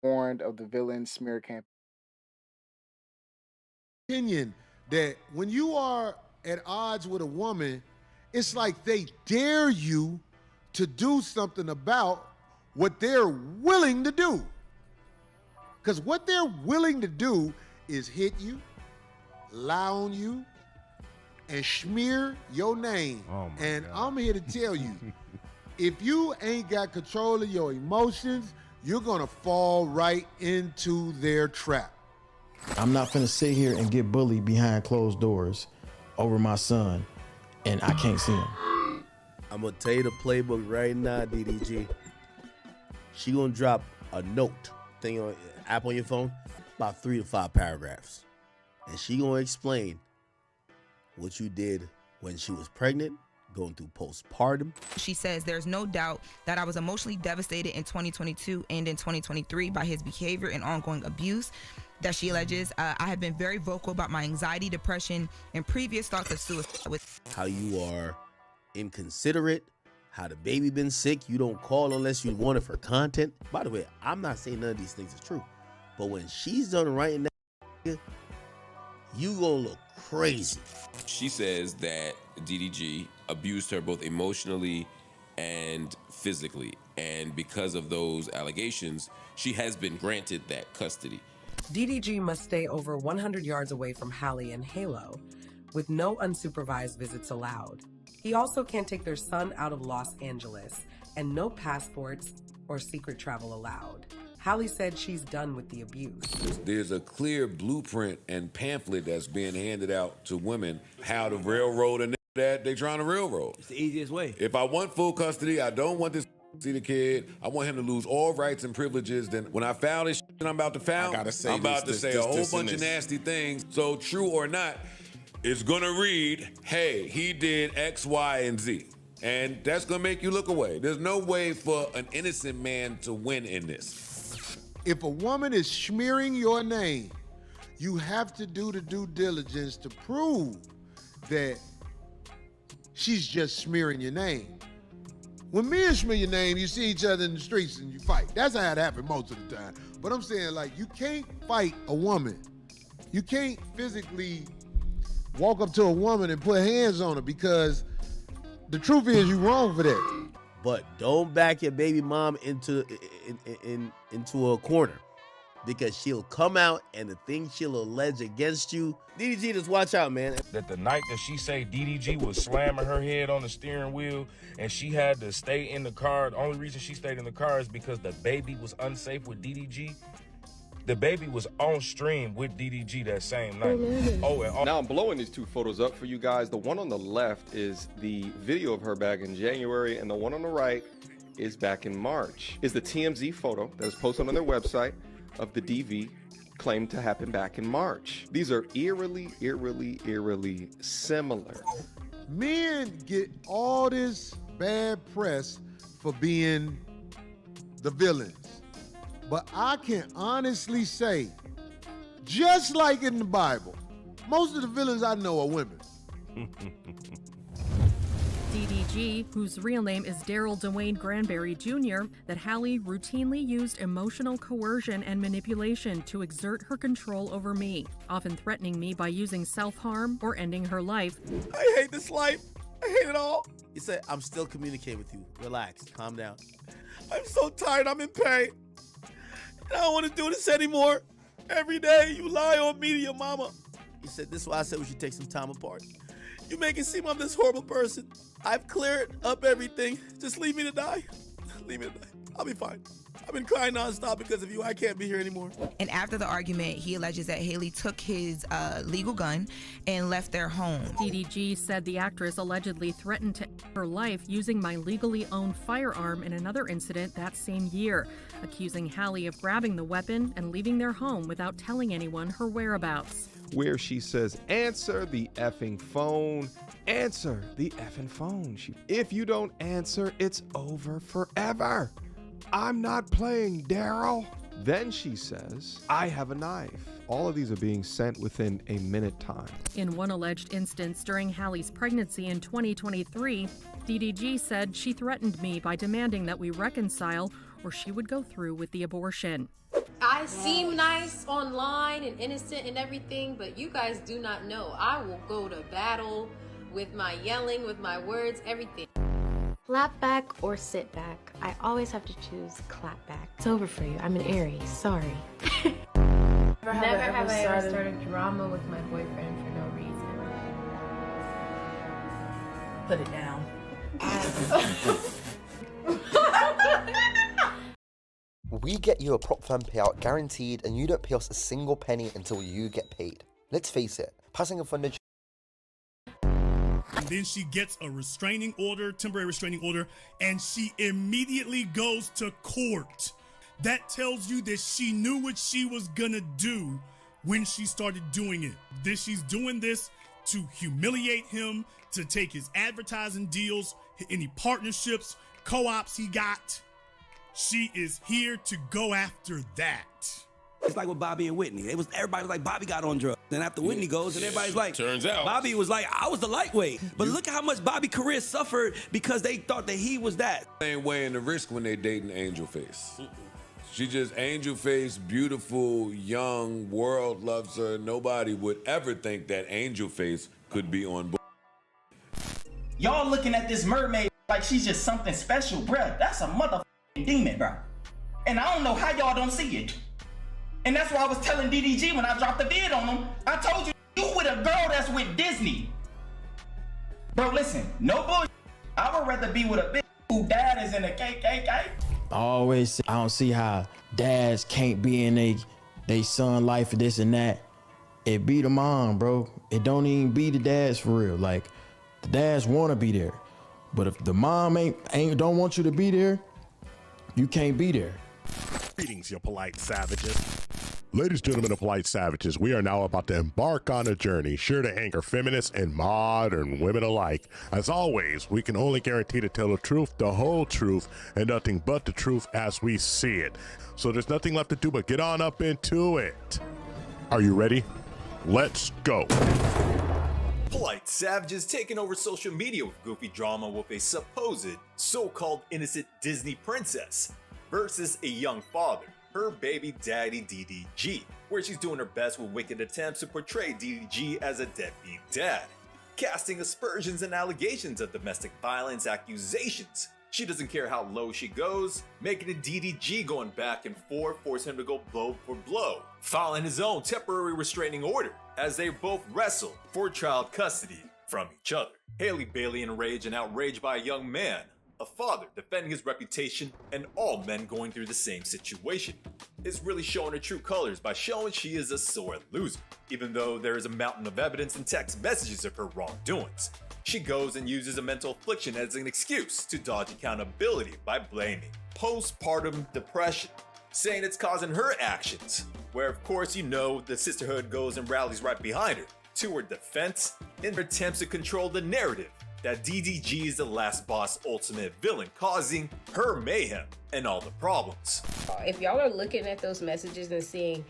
warned of the villain smear campaign. Opinion that when you are at odds with a woman, it's like they dare you to do something about what they're willing to do. Because what they're willing to do is hit you, lie on you, and smear your name. Oh and God. I'm here to tell you, if you ain't got control of your emotions, you're gonna fall right into their trap. I'm not finna sit here and get bullied behind closed doors over my son, and I can't see him. I'm gonna tell you the playbook right now, DDG. She gonna drop a note thing on app on your phone, about 3 to 5 paragraphs, and she gonna explain what you did when she was pregnant, going through postpartum. She says there's no doubt that I was emotionally devastated in 2022 and in 2023 by his behavior and ongoing abuse. That she alleges I have been very vocal about my anxiety, depression, and previous thoughts of suicide. How you are inconsiderate, how the baby been sick, you don't call unless you want it for content. By the way, I'm not saying none of these things is true, but when she's done writing that, you gonna look crazy. She says that DDG abused her both emotionally and physically, and because of those allegations, she has been granted that custody. DDG must stay over 100 yards away from Halle and Halo, with no unsupervised visits allowed. He also can't take their son out of Los Angeles, and no passports or secret travel allowed. Halle said she's done with the abuse. There's a clear blueprint and pamphlet that's being handed out to women, how to railroad a that they're trying to railroad. It's the easiest way. If I want full custody, I don't want this see the kid. I want him to lose all rights and privileges. Then when I found this I'm about to found, I'm about to say a whole bunch of nasty things. So true or not, it's gonna read, hey, he did X, Y, and Z. And that's gonna make you look away. There's no way for an innocent man to win in this. If a woman is smearing your name, you have to do the due diligence to prove that she's just smearing your name. When men smear your name, you see each other in the streets and you fight. That's how it happens most of the time. But I'm saying, like, you can't fight a woman. You can't physically walk up to a woman and put hands on her, because the truth is you're wrong for that. But don't back your baby mom into a corner, because she'll come out and the things she'll allege against you. DDG, just watch out, man. That the night that she say DDG was slamming her head on the steering wheel and she had to stay in the car, the only reason she stayed in the car is because the baby was unsafe with DDG. The baby was on stream with DDG that same night. Now I'm blowing these two photos up for you guys. The one on the left is the video of her back in January, and the one on the right is back in March. Is the TMZ photo that is posted on their website of the DV claimed to happen back in March. These are eerily similar. Men get all this bad press for being the villains. But I can honestly say, just like in the Bible, most of the villains I know are women. DDG, whose real name is Daryl Dwayne Granberry Jr., that Halle routinely used emotional coercion and manipulation to exert her control over me, often threatening me by using self-harm or ending her life. I hate this life. I hate it all. He said, I'm still communicating with you. Relax, calm down. I'm so tired, I'm in pain. I don't want to do this anymore. Every day you lie on me to your mama. He said, this is why I said we should take some time apart. You make it seem I'm this horrible person. I've cleared up everything. Just leave me to die. Leave me to die. I'll be fine. I've been crying nonstop because of you. I can't be here anymore. And after the argument, he alleges that Halle took his legal gun and left their home. DDG said the actress allegedly threatened to end her life using my legally owned firearm in another incident that same year, accusing Halle of grabbing the weapon and leaving their home without telling anyone her whereabouts. Where she says, answer the effing phone. Answer the effing phone. If you don't answer, it's over forever. I'm not playing, Daryl. Then she says, I have a knife. All of these are being sent within a minute time. In one alleged instance during Halle's pregnancy in 2023, DDG said she threatened me by demanding that we reconcile or she would go through with the abortion. I seem nice online and innocent and everything, but you guys do not know. I will go to battle with my yelling, with my words, everything. Clap back or sit back. I always have to choose clap back. It's over for you. I'm an Aries. Sorry. Never have I ever started drama with my boyfriend for no reason. Put it down. We get you a prop firm payout guaranteed, and you don't pay us a single penny until you get paid. Let's face it, passing a funded. And then she gets a restraining order, temporary restraining order, and she immediately goes to court. That tells you that she knew what she was gonna do when she started doing it. That she's doing this to humiliate him, to take his advertising deals, any partnerships, co-ops he got. She is here to go after that. It's like with Bobby and Whitney. Everybody was like, Bobby got on drugs. Then after Whitney goes, and everybody's like, turns out Bobby was like, I was the lightweight. But look at how much Bobby's career suffered because they thought that he was that. They ain't weighing the risk when they dating Angel Face. She just Angel Face, beautiful, young, world loves her. Nobody would ever think that Angel Face could be on board. Y'all looking at this mermaid like she's just something special, bruh. That's a motherfucking demon, bruh. And I don't know how y'all don't see it. And that's why I was telling DDG when I dropped the vid on him, I told you, you with a girl that's with Disney. Bro, listen, no bullshit. I would rather be with a bitch who dad is in the KKK. I always say, I don't see how dads can't be in they son life and this and that. It be the mom, bro. It don't even be the dads for real. Like, the dads want to be there. But if the mom don't want you to be there, you can't be there. Greetings, you polite savages. Ladies and gentlemen of polite savages, we are now about to embark on a journey sure to anger feminists and modern women alike. As always, we can only guarantee to tell the truth, the whole truth, and nothing but the truth as we see it. So there's nothing left to do but get on up into it. Are you ready? Let's go. Polite savages taking over social media with goofy drama with a supposed so-called innocent Disney princess versus a young father, her baby daddy DDG, where she's doing her best with wicked attempts to portray DDG as a deadbeat dad, casting aspersions and allegations of domestic violence accusations. She doesn't care how low she goes, making it DDG going back and forth, forcing him to go blow for blow, filing his own temporary restraining order as they both wrestle for child custody from each other. Halle Bailey enraged and outraged by a young man, a father defending his reputation, and all men going through the same situation, is really showing her true colors by showing she is a sore loser. Even though there is a mountain of evidence and text messages of her wrongdoings, she goes and uses a mental affliction as an excuse to dodge accountability by blaming postpartum depression, saying it's causing her actions, where of course you know the sisterhood goes and rallies right behind her to her defense in her attempts to control the narrative that DDG is the last boss ultimate villain, causing her mayhem and all the problems. If y'all are looking at those messages and seeing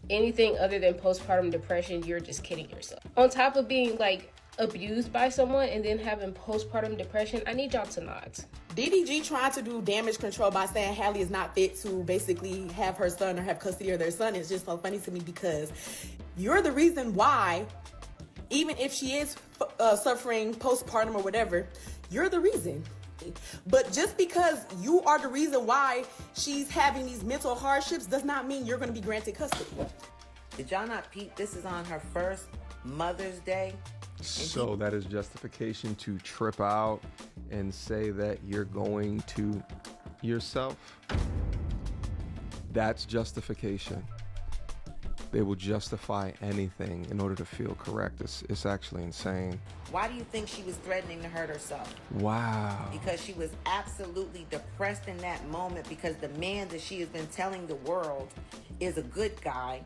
anything other than postpartum depression, you're just kidding yourself. On top of being like abused by someone and then having postpartum depression, I need y'all to not. DDG trying to do damage control by saying Halle is not fit to basically have her son or have custody of their son is just so funny to me, because you're the reason why, even if she is suffering postpartum or whatever, you're the reason. But just because you are the reason why she's having these mental hardships does not mean you're going to be granted custody. Did y'all not peep? This is on her first Mother's Day. So that is justification to trip out and say that you're going to yourself. That's justification. They will justify anything in order to feel correct. It's actually insane. Why do you think she was threatening to hurt herself? Wow. Because she was absolutely depressed in that moment, because the man that she has been telling the world is a good guy,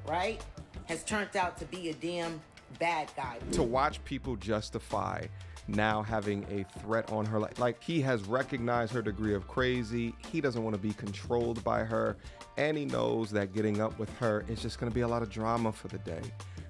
right, has turned out to be a damn bad guy. To watch people justify now having a threat on her, like he has recognized her degree of crazy, he doesn't want to be controlled by her, and he knows that getting up with her is just going to be a lot of drama for the day.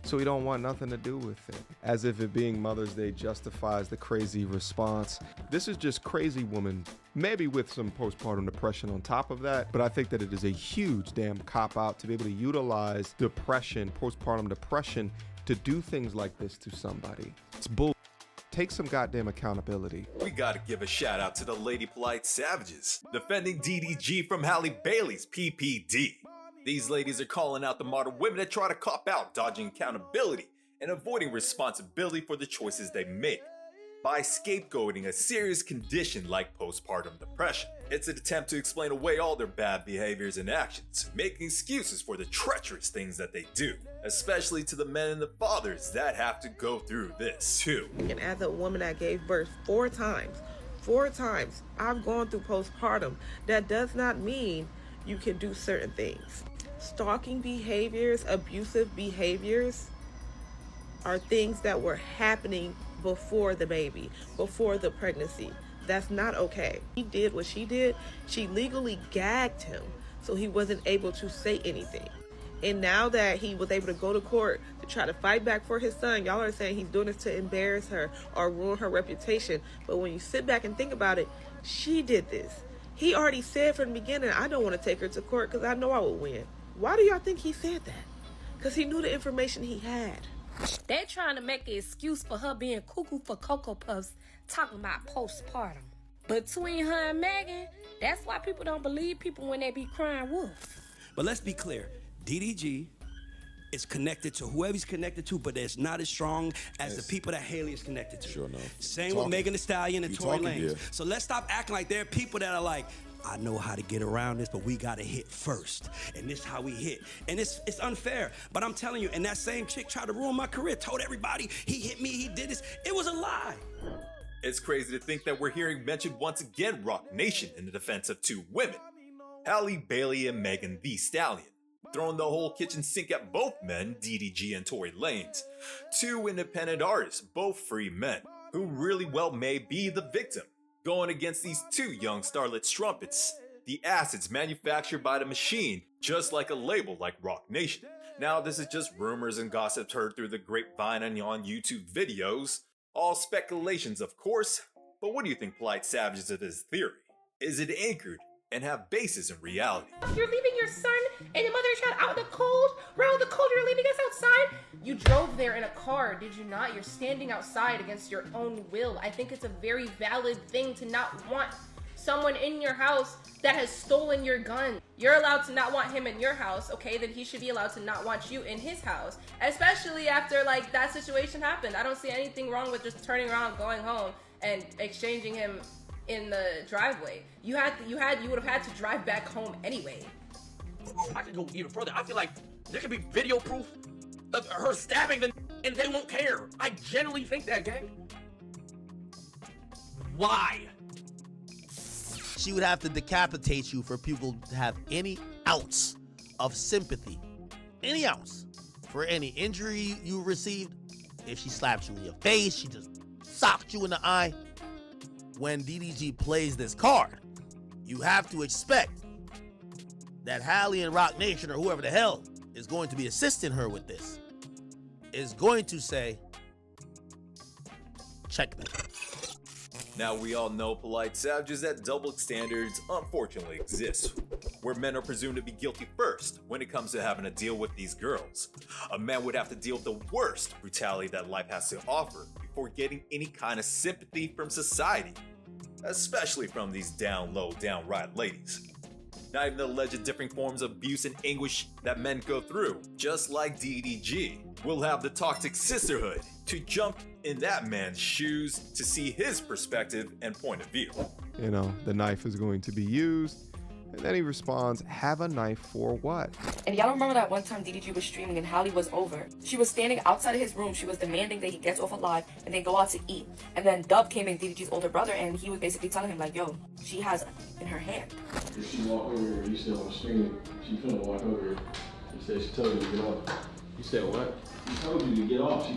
so he don't want nothing to do with it. As if it being Mother's Day justifies the crazy response. This is just crazy woman, maybe with some postpartum depression on top of that, but I think that it is a huge damn cop-out to be able to utilize depression, postpartum depression, to do things like this to somebody. It's bull. Take some goddamn accountability. We gotta give a shout out to the Lady Polite Savages, defending DDG from Halle Bailey's PPD. These ladies are calling out the modern women that try to cop out, dodging accountability, and avoiding responsibility for the choices they make by scapegoating a serious condition like postpartum depression. It's an attempt to explain away all their bad behaviors and actions, making excuses for the treacherous things that they do, especially to the men and the fathers that have to go through this too. And as a woman that gave birth 4 times, I've gone through postpartum. That does not mean you can do certain things. Stalking behaviors, abusive behaviors are things that were happening before the baby, before the pregnancy. That's not okay. He did what she did. She legally gagged him so he wasn't able to say anything. And now that he was able to go to court to try to fight back for his son, y'all are saying he's doing this to embarrass her or ruin her reputation. But when you sit back and think about it, she did this. He already said from the beginning, I don't want to take her to court because I know I will win. Why do y'all think he said that? Because he knew the information he had. They're trying to make an excuse for her being cuckoo for Cocoa Puffs, talking about postpartum. Between her and Megan, that's why people don't believe people when they be crying wolf. But let's be clear, DDG is connected to whoever he's connected to, but it's not as strong as the people that Halle is connected to. Sure enough. Same with Megan Thee Stallion and Tory Lanez. Yeah. So let's stop acting like there are people that are like, I know how to get around this, but we gotta hit first. And this is how we hit. And it's unfair. But I'm telling you, and that same chick tried to ruin my career, told everybody he hit me, he did this. It was a lie. It's crazy to think that we're hearing mentioned once again Rock Nation in the defense of 2 women, Halle Bailey and Megan Thee Stallion, throwing the whole kitchen sink at both men, DDG and Tory Lanez. 2 independent artists, both free men, who really well may be the victim, going against these 2 young starlet strumpets, the assets manufactured by the machine, just like a label like Rock Nation. Now this is just rumors and gossips heard through the grapevine and on YouTube videos. All speculations, of course, but what do you think, Polite Savages, of this theory? Is it anchored and have basis in reality? You're leaving your son and your mother and child out in the cold? Around the cold, you're leaving us outside? You drove there in a car, did you not? You're standing outside against your own will. I think it's a very valid thing to not want someone in your house that has stolen your gun. You're allowed to not want him in your house, okay? Then he should be allowed to not want you in his house, especially after like that situation happened. I don't see anything wrong with just turning around, going home, and exchanging him in the driveway. You would have had to drive back home anyway. I can go even further. I feel like there could be video proof of her stabbing the and they won't care. I genuinely think that, gang. Why? She would have to decapitate you for people to have any ounce of sympathy, any ounce, for any injury you received. If she slapped you in your face, she just socked you in the eye. When DDG plays this card, you have to expect that Halle and Rock Nation, or whoever the hell is going to be assisting her with this, is going to say, checkmate. Now we all know, Polite Savages, that double standards unfortunately exist, where men are presumed to be guilty first when it comes to having to deal with these girls. A man would have to deal with the worst brutality that life has to offer before getting any kind of sympathy from society, especially from these down low, downright ladies. Not even the alleged different forms of abuse and anguish that men go through, just like DDG, will have the toxic sisterhood to jump in that man's shoes to see his perspective and point of view. You know, the knife is going to be used, and then he responds, have a knife for what? And y'all remember that one time DDG was streaming and Halle was over. She was standing outside of his room. She was demanding that he gets off alive and they go out to eat. And then Dub came in, DDG's older brother, and he was basically telling him like, yo, she has it in her hand. If she walked over here, you still on stream, she couldn't walk over here. She said she told you to get off. You said what? She told you to get off.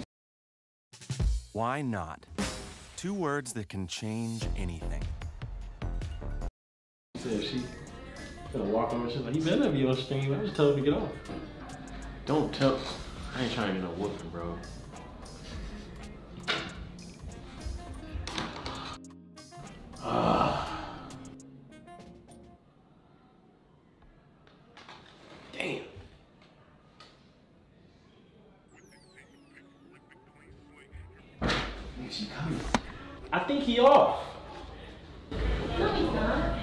Why not? 2 words that can change anything. She said she gonna walk over. She's like, you better be on stream. I just told her to get off. Don't tell. I ain't trying to get no whooping, bro. Damn. Nigga, she coming. I think he off. No, he's not.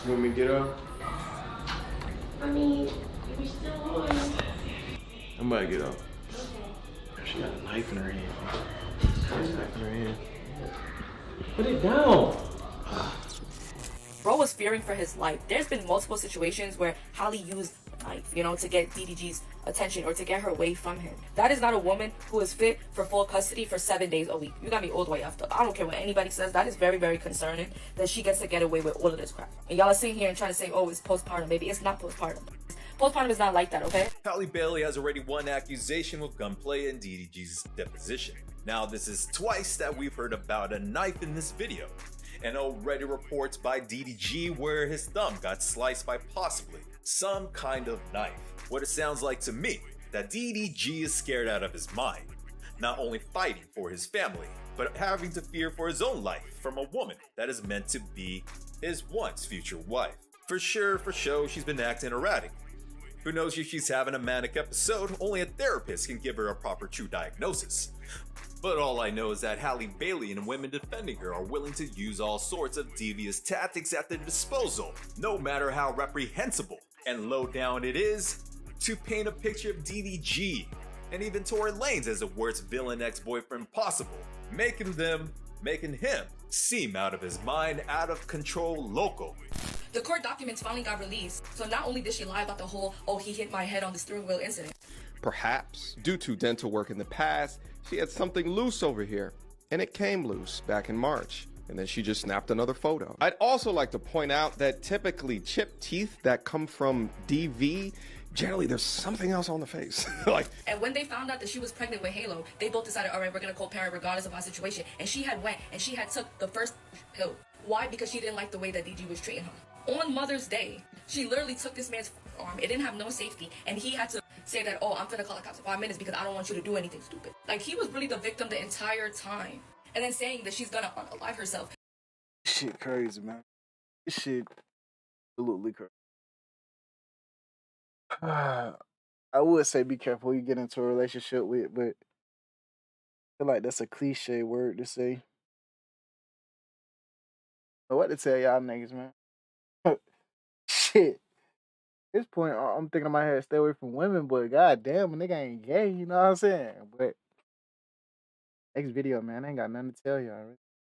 You want me to get up? I mean, if you're still on. I'm about to get up. She got a knife in her hand. Got a knife in her hand. Put it down. Bro was fearing for his life. There's been multiple situations where Halle used a knife, you know, to get DDG's attention or to get her away from him. That is not a woman who is fit for full custody for 7 days a week. You got me all the way after. I don't care what anybody says. That is very, very concerning that she gets to get away with all of this crap. And y'all are sitting here and trying to say, oh, it's postpartum. Baby, it's not postpartum. Postpartum is not like that, okay? Halle Bailey has already won accusation with gunplay in DDG's deposition. Now, this is twice that we've heard about a knife in this video. And already reports by DDG where his thumb got sliced by possibly some kind of knife. What it sounds like to me, that DDG is scared out of his mind. Not only fighting for his family, but having to fear for his own life from a woman that is meant to be his once future wife. For sure, for show, she's been acting erratic. Who knows if she's having a manic episode? Only a therapist can give her a proper true diagnosis. But all I know is that Halle Bailey and women defending her are willing to use all sorts of devious tactics at their disposal, no matter how reprehensible and low down it is, to paint a picture of DDG and even Tory Lanez as the worst villain ex-boyfriend possible, making him seem out of his mind, out of control loco. The court documents finally got released. So not only did she lie about the whole, oh, he hit my head on the steering wheel incident. Perhaps, due to dental work in the past, she had something loose over here, and it came loose back in March, and then she just snapped another photo. I'd also like to point out that typically chipped teeth that come from DV, generally there's something else on the face. And when they found out that she was pregnant with Halo, they both decided, all right, we're gonna co-parent regardless of our situation. And she had went and she had took the first pill. Why? Because she didn't like the way that DG was treating her. On Mother's Day, she literally took this man's arm. It didn't have no safety, and he had to say that, oh, I'm finna call the cops in 5 minutes because I don't want you to do anything stupid. Like, he was really the victim the entire time. And then saying that she's gonna unalive herself. Shit crazy, man. This shit absolutely crazy. I would say be careful who you get into a relationship with, but I feel like that's a cliche word to say. But what to tell y'all niggas, man? Shit. At this point, I'm thinking I might have to stay away from women, but goddamn, a nigga ain't gay, you know what I'm saying? But next video, man, I ain't got nothing to tell y'all.